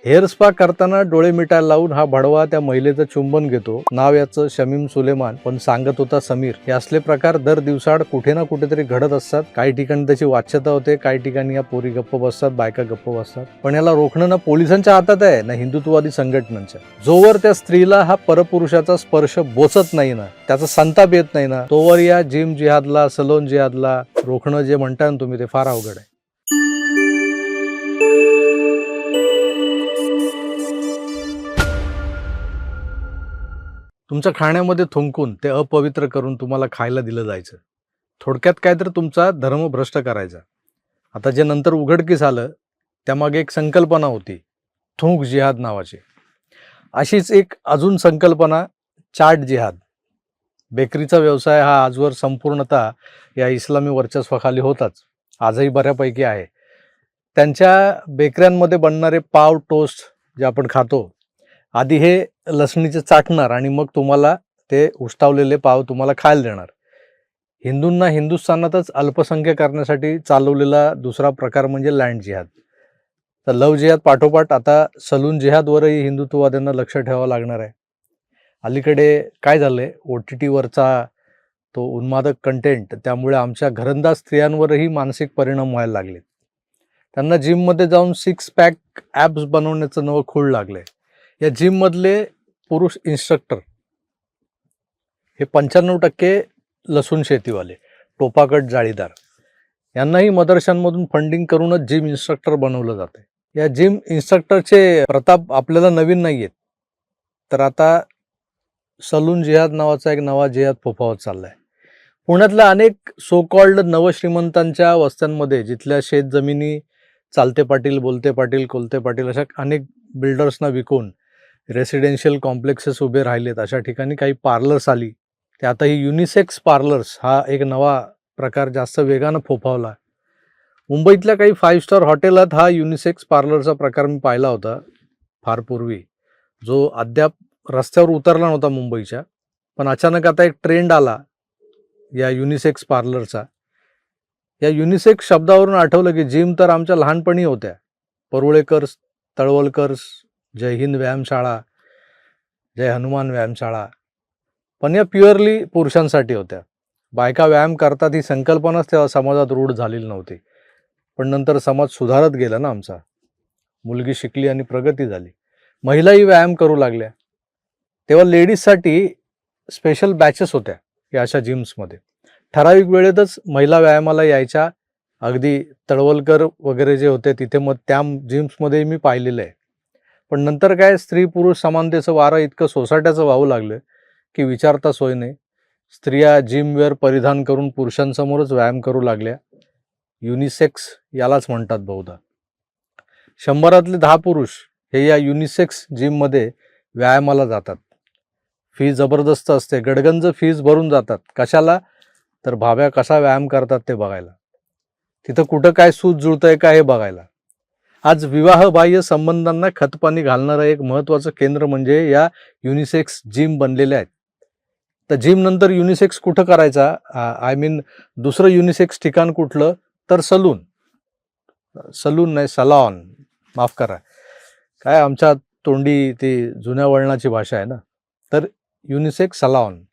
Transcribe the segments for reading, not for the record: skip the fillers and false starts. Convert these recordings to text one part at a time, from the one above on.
Hair spa करताना डोळे मिटायला लावून हा भडवा त्या महिलेचं चुंबन घेतो. नाव याचं शमीम सुलेमान, पण सांगत होता समीर. हे असले प्रकार दर दिवसाआड कुठे ना कुठेतरी घडत असतात. काही ठिकाणी त्याची वाच्यता होते, काही ठिकाणी या पोरी गप्प बसतात, बायका गप्प बसतात. पण याला रोखणं ना पोलिसांच्या हातात आहे ना हिंदुत्ववादी संघटनांच्या. जोवर त्या स्त्रीला हा परपुरुषाचा स्पर्श बोचत नाही ना, त्याचा संताप येत नाही ना, तोवर या जिम जिहादला, सलोन जिहादला रोखणं जे म्हणताय ना तुम्ही, ते फार अवघड आहे. तुमच्या खाण्यामध्ये थुंकून ते अपवित्र करून तुम्हाला खायला दिलं जायचं. थोडक्यात काय तर तुमचा धर्म भ्रष्ट करायचा. आता जे नंतर उघडकीस आलं त्यामागे एक संकल्पना होती, थूक जिहाद नावाची. अशीच एक अजून संकल्पना, चाट जिहाद. बेकरीचा व्यवसाय हा आजवर संपूर्णतः या इस्लामी वर्चस्वाखाली होताच, आजही बऱ्यापैकी आहे. त्यांच्या बेकऱ्यांमध्ये बनणारे पाव, टोस्ट जे आपण खातो, आधी हे लसणीचे चाटणार आणि मग तुम्हाला ते उष्टावलेले पाव तुम्हाला खायला देणार. हिंदूंना हिंदुस्थानातच अल्पसंख्य करण्यासाठी चालवलेला दुसरा प्रकार म्हणजे लँड जिहाद. तर लव जिहाद पाठोपाठ आता सलून जिहादवरही हिंदुत्ववाद्यांना लक्ष ठेवावं लागणार आहे. अलीकडे काय झालंय, OTTवरचा तो उन्मादक कंटेंट, त्यामुळे आमच्या घरंदाज स्त्रियांवरही मानसिक परिणाम व्हायला लागले. त्यांना जिममध्ये जाऊन 6 पॅक ॲब्स बनवण्याचं नवं खूळ लागलंय. या जिममधले पुरुष इन्स्ट्रक्टर हे 95% लसूण शेतीवाले, टोपाकट जाळीदार. यांनाही मदरशांमधून फंडिंग करूनच जिम इन्स्ट्रक्टर बनवलं जातं. या जिम इन्स्ट्रक्टरचे प्रताप आपल्याला नवीन नाही आहेत. तर आता सलून जिहाद नावाचा एक नवा जिहाद फोफावत चाललाय. पुण्यातल्या अनेक सो कॉल्ड नवश्रीमंतांच्या वस्त्यांमध्ये, जिथल्या शेतजमिनी चालते पाटील, बोलते पाटील, कोलते पाटील अशा अनेक बिल्डर्सना विकून रेसिडेन्शियल कॉम्प्लेक्सेस उभे राहिलेत, अशा ठिकाणी काही पार्लर्स आली. ते आता ही युनिसेक्स पार्लर्स हा एक नवा प्रकार जास्त वेगानं फोफावला. मुंबईतल्या काही 5 स्टार हॉटेलात हा युनिसेक्स पार्लरचा प्रकार मी पाहिला होता फार पूर्वी, जो अद्याप रस्त्यावर उतरला नव्हता मुंबईच्या. पण अचानक आता एक ट्रेंड आला या युनिसेक्स पार्लरचा. या युनिसेक्स शब्दावरून आठवलं की जिम तर आमच्या लहानपणी होत्या, परुळेकर्स, तळवलकर्स, जय हिंद व्यायामशाळा, जय हनुमान व्यायामशाळा. पण या प्युअरली पुरुषांसाठी होत्या. बायका व्यायाम करतात ही संकल्पनाच तेव्हा समाजात रूढ झालेली नव्हती. पण नंतर समाज सुधारत गेला ना आमचा. मुलगी शिकली आणि प्रगती झाली, महिलाही व्यायाम करू लागल्या. तेव्हा लेडीजसाठी स्पेशल बॅचेस होत्या या अशा जिम्समध्ये. ठराविक वेळेतच महिला व्यायामाला यायच्या. अगदी तळवलकर वगैरे जे होते तिथे मग त्या जिम्समध्ये मी पाहिलेलं आहे. पण नंतर काय, स्त्री पुरुष समानतेचं वारं इतकं सोसाट्याचं वाहू लागलं की विचारता सोय नाही. स्त्रिया जिमवेअर परिधान करून पुरुषांसमोरच व्यायाम करू लागल्या. युनिसेक्स यालाच म्हणतात बहुधा. 100तले 10 पुरुष हे या युनिसेक्स जिममध्ये व्यायामाला जातात. फी जबरदस्त असते, गडगंज फीज भरून जातात. कशाला? तर भाव्या कसा व्यायाम करतात ते बघायला, तिथं कुठं काय सूज जुळतंय का हे बघायला. आज विवाहबाह्य संबंधांना खतपाणी घालणारं एक महत्त्वाचं केंद्र म्हणजे या युनिसेक्स जिम बनलेल्या आहेत. तर जिम नंतर युनिसेक्स कुठं करायचा, आय मीन दुसरं युनिसेक्स ठिकाण कुठलं, तर सलून. सलून नाही, सलॉन, माफ करा, काय आमच्या तोंडी ती जुन्या वळणाची भाषा आहे ना. तर युनिसेक्स सलॉन.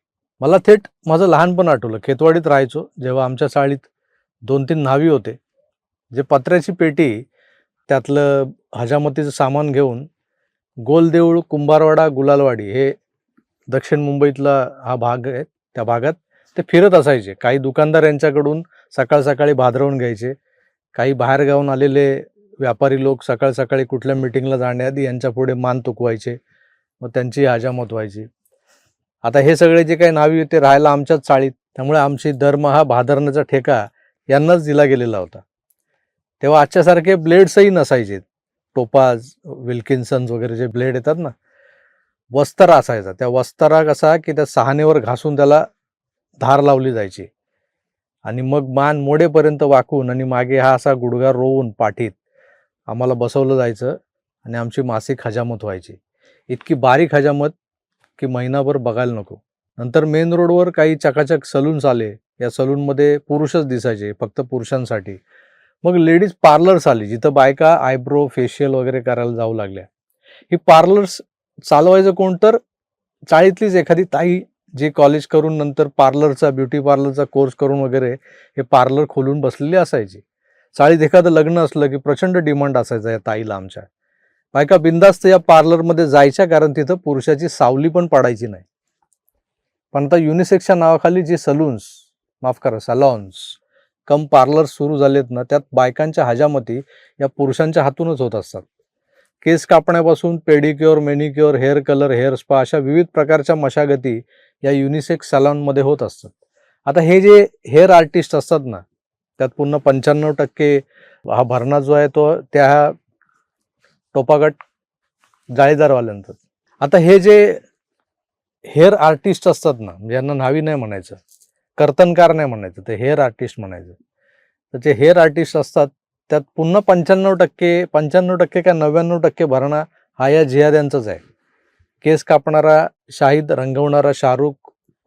मला थेट माझं लहानपण आठवलं. खेतवाडीत राहायचो जेव्हा आमच्या चाळीत 2-3 न्हावी होते, जे पत्र्याची पेटी, त्यातलं हजामतीचं सामान घेऊन गोलदेऊळ, कुंभारवाडा, गुलालवाडी हे दक्षिण मुंबईतला हा भाग आहे, त्या भागात ते फिरत असायचे. काही दुकानदार यांच्याकडून सकाळ सकाळी भादरवून घ्यायचे. काही बाहेरगावून आलेले व्यापारी लोक सकाळ सकाळी कुठल्या मिटिंगला जाण्याआधी यांच्या पुढे मान तुकवायचे, मग त्यांची हजामत व्हायची. आता हे सगळे जे काही नावी होते राहायला आमच्याच चाळीत, त्यामुळे आमची दरमहा भादरण्याचा ठेका यांनाच दिला गेलेला होता. तेव्हा आजच्यासारखे ब्लेड्सही नसायचे. टोपाज, विल्किन्सन्स वगैरे जे ब्लेड येतात ना, वस्तारा असायचा. त्या वस्तारा कसा की त्या सहानेवर घासून त्याला धार लावली जायची आणि मग मान मोडेपर्यंत वाकून आणि मागे हा असा गुडघा रोवून पाठीत आम्हाला बसवलं जायचं आणि आमची मासिक हजामत व्हायची. इतकी बारीक हजामत की महिनाभर बघायला नको. नंतर मेन रोडवर काही चकाचक सलून्स आले. या सलूनमध्ये पुरुषच दिसायचे, फक्त पुरुषांसाठी. मग लेडीज पार्लर्स आली, जिथं बायका आयब्रो, फेशियल वगैरे करायला जाऊ लागल्या. ही पार्लर्स चालवायचं कोण तर चाळीतलीच एखादी ताई जी कॉलेज करून नंतर पार्लरचा ब्युटी पार्लरचा कोर्स करून वगैरे हे पार्लर खोलून बसलेली असायची. चाळीत एखादं लग्न असलं की प्रचंड डिमांड असायचा या ताईला आमच्या. बायका बिंदास्त या पार्लरमध्ये जायच्या, कारण तिथं पुरुषाची सावली पण पडायची नाही. पण आता युनिसेक्सच्या नावाखाली जे सलून्स, माफ करा सलॉन्स कम पार्लर सुरू झालेत ना, त्यात बायकांच्या हजामती या पुरुषांच्या हातूनच होत असतात. केस कापण्यापासून pedicure, manicure, hair colour, hair spa अशा विविध प्रकारच्या मशागती या युनिसेक्स सलॉनमध्ये होत असतात. आता हे जे हेअर आर्टिस्ट असतात ना, त्यात पुन्हा 95% हा भरणा जो आहे तो त्या टोपागट जाळीदारवाल्यांचाच. आता हे जे हेअर आर्टिस्ट असतात ना, ज्यांना न्हावी नाही म्हणायचं, कर्तनकार नाही म्हणायचं, ते हेअर आर्टिस्ट म्हणायचं. तर जे हेअर आर्टिस्ट असतात त्यात पुन्हा 95% का 99% भरणा हा या जिहाद्यांचाच आहे. केस कापणारा शाहिद, रंगवणारा शाहरुख,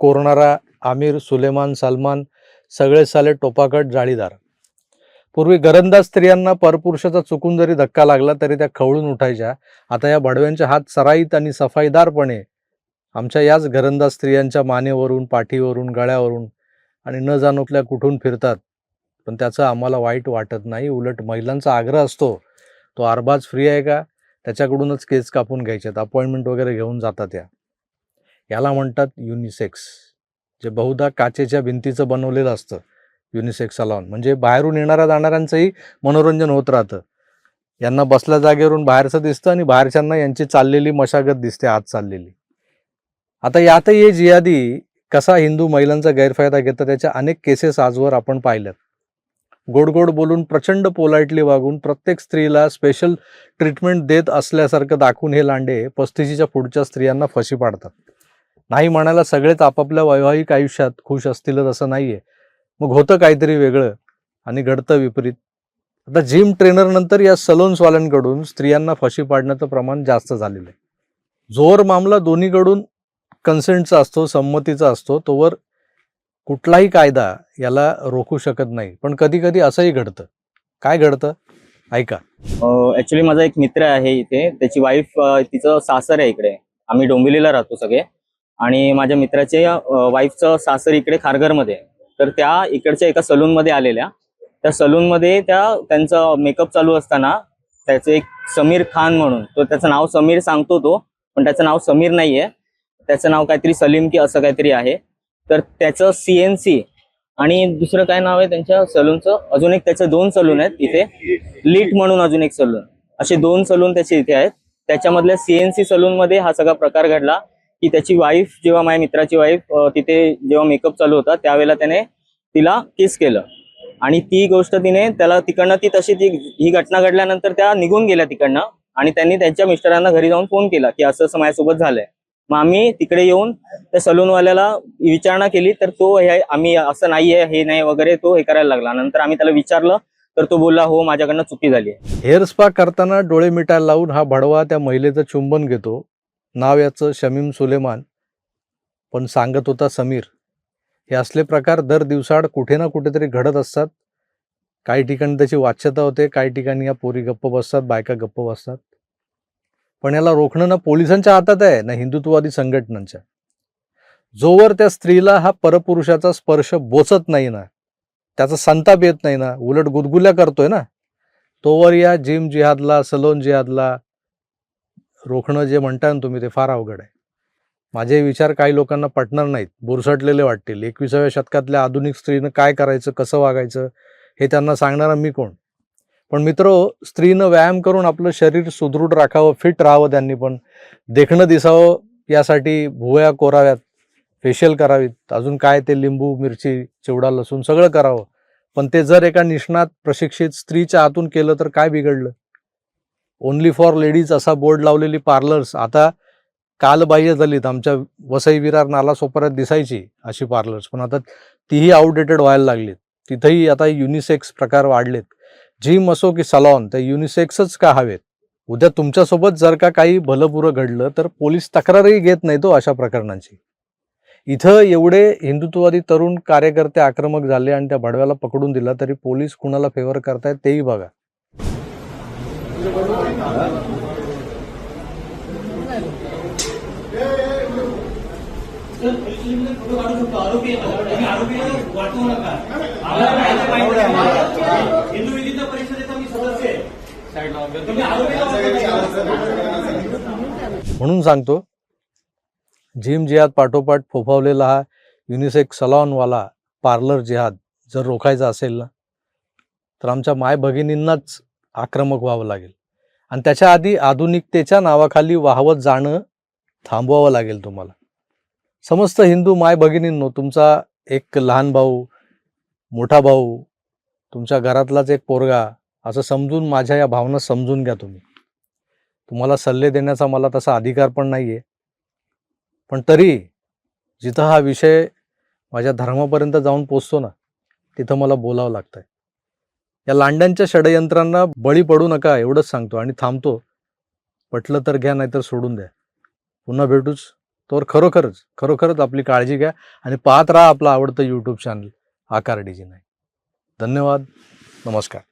कोरणारा आमिर, सुलेमान, सलमान सगळे साले टोपाकट जाळीदार. पूर्वी घरंदाज स्त्रियांना परपुरुषाचा चुकून जरी धक्का लागला तरी त्या खवळून उठायच्या. आता या भडव्यांच्या हात सराईत आणि सफाईदारपणे आमच्या याच घरंदाज स्त्रियांच्या मानेवरून, पाठीवरून, गळ्यावरून आणि न जाणोतल्या कुठून फिरतात. पण त्याचं आम्हाला वाईट वाटत नाही. उलट महिलांचा आग्रह असतो, तो अरबाज फ्री आहे का, त्याच्याकडूनच केस कापून घ्यायच्यात, अपॉइंटमेंट वगैरे घेऊन जातात. याला म्हणतात युनिसेक्स, जे बहुधा काचेच्या भिंतीचं बनवलेलं असतं. युनिसेक्स सलॉन म्हणजे बाहेरून येणाऱ्या जाणाऱ्यांचंही मनोरंजन होत राहतं. यांना बसल्या जागेवरून बाहेरचं दिसतं आणि बाहेरच्यांना यांची चाललेली मशागत दिसते आत चाललेली. आता यातही हे जिहादी कसा हिंदू महिलांचा गैरफायदा घेतात त्याच्या अनेक केसेस आजवर आपण पाहिल्यात. गोड गोड बोलून, प्रचंड पोलाइटली वागून, प्रत्येक स्त्रीला स्पेशल ट्रीटमेंट देत असल्यासारखं दाखवून हे लांडे 35च्या पुढच्या स्त्रियांना फशी पाडतात. नाही म्हणायला सगळेच आपापल्या वैवाहिक आयुष्यात खुश असतीलच असं नाहीये. मग होतं काहीतरी वेगळं आणि घडतं विपरीत. आता जिम ट्रेनर नंतर या सलोन्सवाल्यांकडून स्त्रियांना फशी पाडण्याचं प्रमाण जास्त झालेलं आहे. जोर मामला दोन्हीकडून कन्सेंटचा असतो, संमतीचा असतो, तोवर कुठलाही कायदा याला रोखू शकत नाही. पण कधी कधी असंही घडतं. काय घडतं ऐका. ऍक्च्युली माझा एक मित्र आहे इथे, त्याची वाईफ, तिचं सासर आहे इकडे. आम्ही डोंबिवलीला राहतो सगळे, आणि माझ्या मित्राच्या वाईफचं सासर इकडे खारघरमध्ये. तर त्या इकडच्या एका सलून मध्ये आलेल्या. त्या सलून मध्ये त्यांचा मेकअप चालू असताना त्याचं एक समीर खान म्हणून, तो त्याचं नाव समीर सांगतो तो, पण त्याचं नाव समीर नाहीये, त्याचं नाव काहीतरी सलीम की असं काहीतरी आहे. तर त्याचं CNC आणि दुसरं काय नाव आहे त्यांच्या सलूनचं, अजून एक त्याचे 2 सलून आहेत इथे, लीट म्हणून अजून एक सलून, असे 2 सलून त्याचे इथे आहेत. त्याच्यामधल्या CNC सलून मध्ये हा सगळा प्रकार घडला की त्याची वाईफ, जेव्हा माझ्या मित्राची वाईफ तिथे जेव्हा मेकअप चालू होता त्यावेळेला त्याने तिला किस केलं, आणि ती गोष्ट तिने त्याला तिकडनं, ही घटना घडल्यानंतर त्या निघून गेल्या तिकडनं, आणि त्यांनी त्यांच्या मिस्टरांना घरी जाऊन फोन केला की असं असं माझ्यासोबत झालंय. मग आम्ही तिकडे येऊन त्या सलूनवाल्याला विचारणा केली, तर तो आम्ही असं नाहीये, हे नाही वगैरे तो हे करायला लागला. नंतर आम्ही त्याला विचारलं तर तो बोलला, हो माझ्याकडनं चुकी झाली आहे. हेअर स्पा करताना डोळे मिटायला लावून हा भडवा त्या महिलेचं चुंबन घेतो. नाव याचं शमीम सुलेमान, पण सांगत होता समीर. हे असले प्रकार दर दिवसाआड कुठे ना कुठेतरी घडत असतात. काही ठिकाणी त्याची वाच्यता होते, काही ठिकाणी या पोरी गप्प बसतात, बायका गप्प बसतात. पण याला रोखणं ना पोलिसांच्या हातात आहे ना हिंदुत्ववादी संघटनांच्या. जोवर त्या स्त्रीला हा परपुरुषाचा स्पर्श बोचत नाही ना, त्याचा संताप येत नाही ना, उलट गुदगुल्या करतोय ना, तोवर या जिम जिहादला, सलोन जिहादला रोखणं जे म्हणताय ना तुम्ही, ते फार अवघड आहे. माझे विचार काही लोकांना पटणार नाहीत, बुरसटलेले वाटतील. 21व्या शतकातल्या आधुनिक स्त्रीनं काय करायचं, कसं वागायचं हे त्यांना सांगणारा मी कोण. पण मित्रो, स्त्रीनं व्यायाम करून आपलं शरीर सुदृढ राखावं, फिट राहावं, त्यांनी पण देखणं दिसावं, यासाठी भुवया कोराव्यात, फेशियल करावीत, अजून काय ते लिंबू, मिरची, चिवडा, लसूण सगळं करावं. पण ते जर एका निष्णात प्रशिक्षित स्त्रीच्या हातून केलं तर काय बिघडलं. ओनली फॉर लेडीज असा बोर्ड लावलेली पार्लर्स आता कालबाह्य झालीत. आमच्या वसई विरार नालासोपाऱ्यात दिसायची अशी पार्लर्स, पण आता तीही आउटडेटेड व्हायला लागलीत. तिथेही आता युनिसेक्स प्रकार वाढलेत. जिम असो की सलॉन, ते युनिसेक्सच का हवेत. उद्या तुमच्यासोबत जर का काही भलंपुरं घडलं तर पोलीस तक्रारही घेत नाही तो अशा प्रकरणांची. इथं एवढे हिंदुत्ववादी तरुण कार्यकर्ते आक्रमक झाले आणि त्या भडव्याला पकडून दिला, तरी पोलीस कुणाला फेवर करतायत तेही बघा. हिंदू विधिज्ञ परिषदेचा मी सदस्य आहे. तुम्ही म्हणून सांगतो, जिम जिहाद पाठोपाठ फोफावलेला हा युनिसेक्स सलॉनवाला पार्लर जिहाद जर रोखायचा असेल ना, तर आमच्या माय भगिनींनाच आक्रमक व्हावं लागेल आणि त्याच्या आधी आधुनिकतेच्या नावाखाली वाहवत जाणं थांबवावं लागेल तुम्हाला. समस्त हिंदू माय भगिनींनो, तुमचा एक लहान भाऊ, मोठा भाऊ, तुमच्या घरातलाच एक पोरगा असं समजून माझ्या या भावना समजून घ्या. तुम्हाला सल्ले देण्याचा मला तसा अधिकार पण नाही आहे, पण तरी जिथं हा विषय माझ्या धर्मापर्यंत जाऊन पोचतो ना, तिथं मला बोलावं लागतंय. या लांड्यांच्या षडयंत्रांना बळी पडू नका एवढंच सांगतो आणि थांबतो. पटलं तर घ्या, नाहीतर सोडून द्या. पुन्हा भेटूच. तर खरोखरच आपली काळजी घ्या आणि पाहत राहा आपलं आवडतं यूट्यूब चॅनल आकार डीजी 9. धन्यवाद. नमस्कार.